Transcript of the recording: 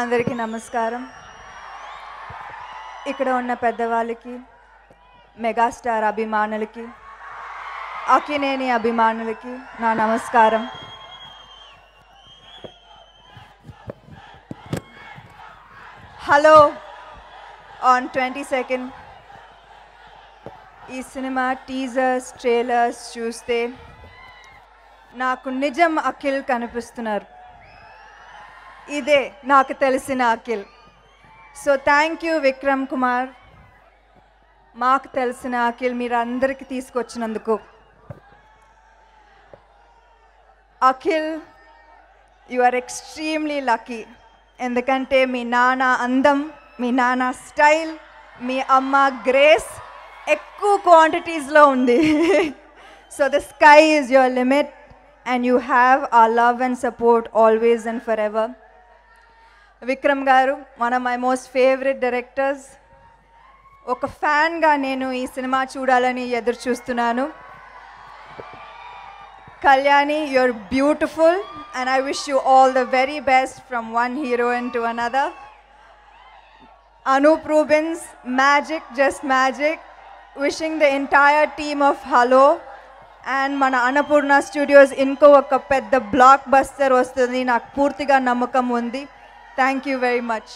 అందరికీ నమస్కారం. ఇక్కడ ఉన్న పెద్దవాళ్ళకి, మెగాస్టార్ అభిమానులకి, అక్కినేని అభిమానులకి నా నమస్కారం. హలో ఆన్ 22nd ఈ సినిమా టీజర్స్ ట్రైలర్స్ చూస్తే నాకు నిజం అఖిల్ కనిపిస్తున్నారు. ఇదే నాకు తెలిసిన Akhil. So thank you Vikram Kumar, మాకు తెలిసిన అఖిల్ మీరు అందరికీ తీసుకొచ్చినందుకు. Akhil, you are extremely lucky. ఎందుకంటే మీ నాన్న అందం, మీ నాన్న స్టైల్, మీ అమ్మ గ్రేస్ ఎక్కువ క్వాంటిటీస్లో ఉంది. So the sky is your limit and you have our love and support always and forever. Vikram garu, one of my most favorite directors. Oka fan ga nenu ee cinema chudalani edur chustunanu. Kalyani, you're beautiful and I wish you all the very best from one heroine to another. Anup Rubens, magic, just magic. Wishing the entire team of Hello and మన Annapurna studios ఇంకో ఒక పెద్ద block buster వస్తుంది నాకు పూర్తిగా నమ్మకం ఉంది. Thank you very much.